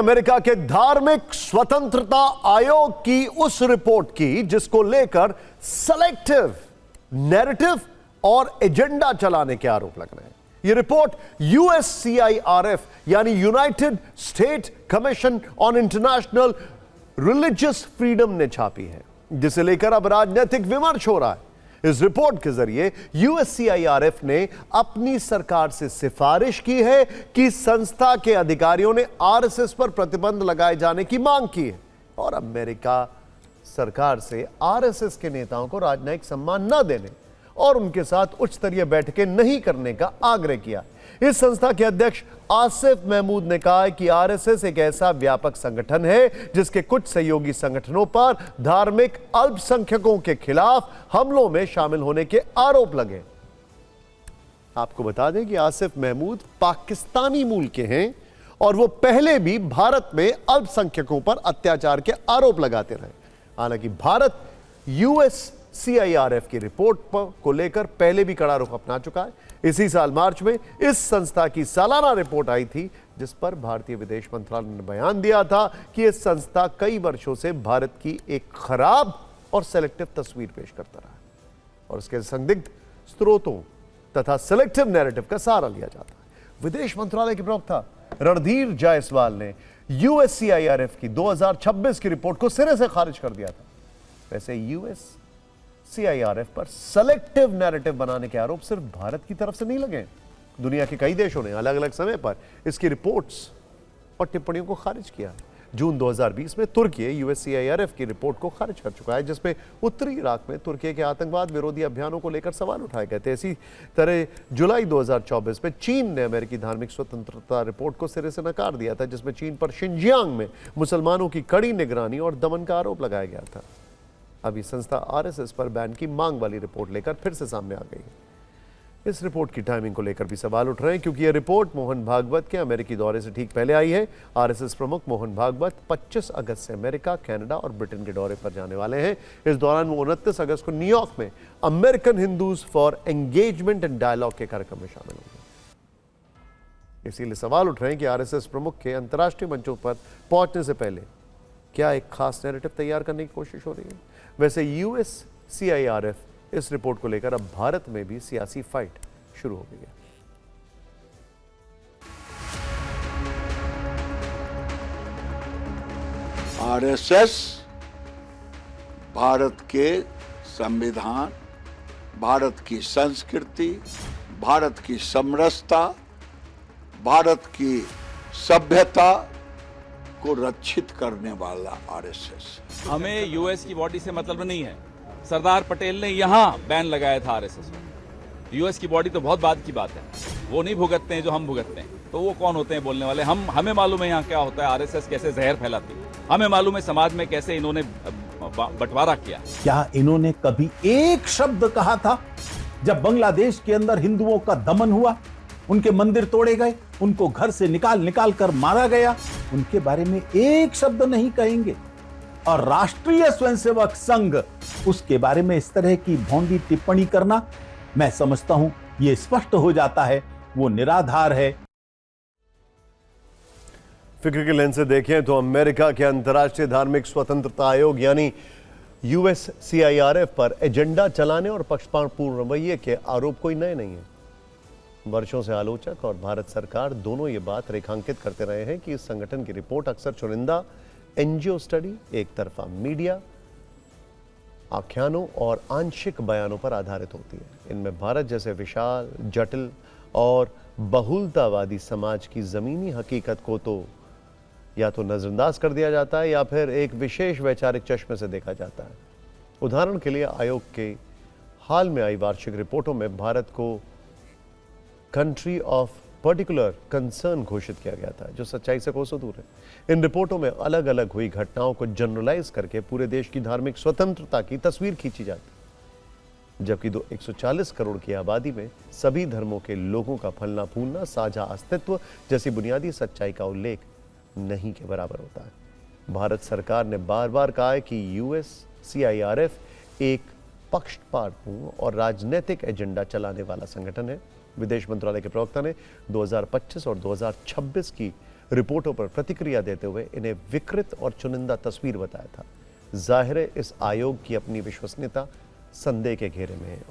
America के धार्मिक स्वतंत्रता आयोग की उस रिपोर्ट की जिसको लेकर सेलेक्टिव नैरेटिव और एजेंडा चलाने के आरोप लग रहे हैं। यह रिपोर्ट यूएससीआईआरएफ यानी United state commission on international religious freedom ने छापी है, जिसे लेकर अब राजनीतिक विमर्श हो रहा है। इस रिपोर्ट के जरिए यूएससीआईआरएफ ने अपनी सरकार से सिफारिश की है कि संस्था के अधिकारियों ने आरएसएस पर प्रतिबंध लगाए जाने की मांग की है और अमेरिका सरकार से आरएसएस के नेताओं को राजनयिक सम्मान न देने और उनके साथ उच्च स्तरीय बैठकें नहीं करने का आग्रह किया। इस संस्था के अध्यक्ष आसिफ महमूद ने कहा है कि आरएसएस एक ऐसा व्यापक संगठन है जिसके कुछ सहयोगी संगठनों पर धार्मिक अल्पसंख्यकों के खिलाफ हमलों में शामिल होने के आरोप लगे। आपको बता दें कि आसिफ महमूद पाकिस्तानी मूल के हैं और वो पहले भी भारत में अल्पसंख्यकों पर अत्याचार के आरोप लगाते रहे। हालांकि भारत यूएससीआईआरएफ की रिपोर्ट को लेकर पहले भी कड़ा रुख अपना चुका है। इसी साल मार्च में इस संस्था की सालाना रिपोर्ट आई थी, जिस पर भारतीय विदेश मंत्रालय ने बयान दिया था कि यह संस्था कई वर्षों से भारत की एक खराब और सेलेक्टिव तस्वीर पेश करता रहा है और उसके संदिग्ध स्रोतों तथा सेलेक्टिव नैरेटिव का सहारा लिया जाता है। विदेश मंत्रालय के प्रवक्ता रणधीर जायसवाल ने यूएससीआईआरएफ की 2026 की रिपोर्ट को सिरे से खारिज कर दिया था। वैसे यूएससीआईआरएफ पर सेलेक्टिव नैरेटिव बनाने के आरोप सिर्फ भारत की तरफ से नहीं लगे। दुनिया के कई देशों ने अलग अलग समय पर इसकी रिपोर्ट्स और टिप्पणियों को खारिज किया है। जून 2020 में तुर्की यूएससीआईआरएफ की रिपोर्ट को खारिज कर चुका है, जिसमें उत्तरी इराक में तुर्की के आतंकवाद विरोधी अभियानों को लेकर सवाल उठाए गए थे। इसी तरह जुलाई 2024 में चीन ने अमेरिकी धार्मिक स्वतंत्रता रिपोर्ट को सिरे से नकार दिया था, जिसमें चीन पर शिनजियांग में मुसलमानों की कड़ी निगरानी और दमन का आरोप लगाया गया था। अभी संस्था आरएसएस पर बैन की मांग वाली रिपोर्ट लेकर फिर से सामने आ गई है। इस रिपोर्ट की टाइमिंग को लेकर भी सवाल उठ रहे हैं, क्योंकि यह रिपोर्ट मोहन भागवत के अमेरिकी दौरे से ठीक पहले आई है। आरएसएस प्रमुख मोहन भागवत 25 अगस्त से अमेरिका, कनाडा और ब्रिटेन के दौरे पर जाने वाले हैं। इस दौरान वो 29 अगस्त को न्यूयॉर्क में American Hindus for engagement and dialogue के कार्यक्रम में शामिल होंगे। इसीलिए सवाल उठ रहे हैं कि आरएसएस प्रमुख के अंतर्राष्ट्रीय मंचों पर पहुंचने से पहले क्या एक खास नैरेटिव तैयार करने की कोशिश हो रही है। वैसे यूएससीआईआरएफ इस रिपोर्ट को लेकर अब भारत में भी सियासी फाइट शुरू हो गई है। आरएसएस भारत के संविधान, भारत की संस्कृति, भारत की समरसता, भारत की सभ्यता को रक्षित करने वाला आरएसएस। हमें यूएस की बॉडी से मतलब नहीं है। सरदार पटेल ने यहाँ बैन लगाया था आरएसएस में। यूएस की बॉडी तो बहुत बाद की बात है, वो नहीं भुगतते हैं जो हम भुगतते हैं। तो वो कौन होते हैं बोलने वाले? हमें मालूम है यहाँ क्या होता है, आरएसएस कैसे जहर फैलाती है, हमें मालूम है समाज में कैसे इन्होंने बंटवारा किया। क्या इन्होंने कभी एक शब्द कहा था जब बांग्लादेश के अंदर हिंदुओं का दमन हुआ, उनके मंदिर तोड़े गए, उनको घर से निकाल कर मारा गया? उनके बारे में एक शब्द नहीं कहेंगे। और राष्ट्रीय स्वयंसेवक संघ उसके बारे में इस तरह की भोंडी टिप्पणी करना, मैं समझता हूं यह स्पष्ट हो जाता है वो निराधार है। फिक्र के लेंस से देखें तो अमेरिका के अंतर्राष्ट्रीय धार्मिक स्वतंत्रता आयोग यानी यूएससीआईआरएफ पर एजेंडा चलाने और पक्षपातपूर्ण रवैये के आरोप कोई नए नहीं है। वर्षों से आलोचक और भारत सरकार दोनों ये बात रेखांकित करते रहे हैं कि इस संगठन की रिपोर्ट अक्सर चुनिंदा एनजीओ स्टडी, एक तरफा मीडिया आख्यानों और आंशिक बयानों पर आधारित होती है। इनमें भारत जैसे विशाल, जटिल और बहुलतावादी समाज की जमीनी हकीकत को तो या तो नजरअंदाज कर दिया जाता है या फिर एक विशेष वैचारिक चश्मे से देखा जाता है। उदाहरण के लिए आयोग के हाल में आई वार्षिक रिपोर्टों में भारत को कंट्री ऑफ पर्टिकुलर कंसर्न घोषित किया गया था, जो सच्चाई से कोसों दूर है। इन रिपोर्टों में अलग अलग हुई घटनाओं को जनरलाइज करके पूरे देश की धार्मिक स्वतंत्रता की तस्वीर खींची जाती, जबकि 140 करोड़ की आबादी में सभी धर्मों के लोगों का फलना फूलना, साझा अस्तित्व जैसी बुनियादी सच्चाई का उल्लेख नहीं के बराबर होता है। भारत सरकार ने बार बार कहा है कि यूएससीआईआरएफ एक पक्षपातपूर्ण और राजनीतिक एजेंडा चलाने वाला संगठन है। विदेश मंत्रालय के प्रवक्ता ने 2025 और 2026 की रिपोर्टों पर प्रतिक्रिया देते हुए इन्हें विकृत और चुनिंदा तस्वीर बताया था। जाहिर है इस आयोग की अपनी विश्वसनीयता संदेह के घेरे में है।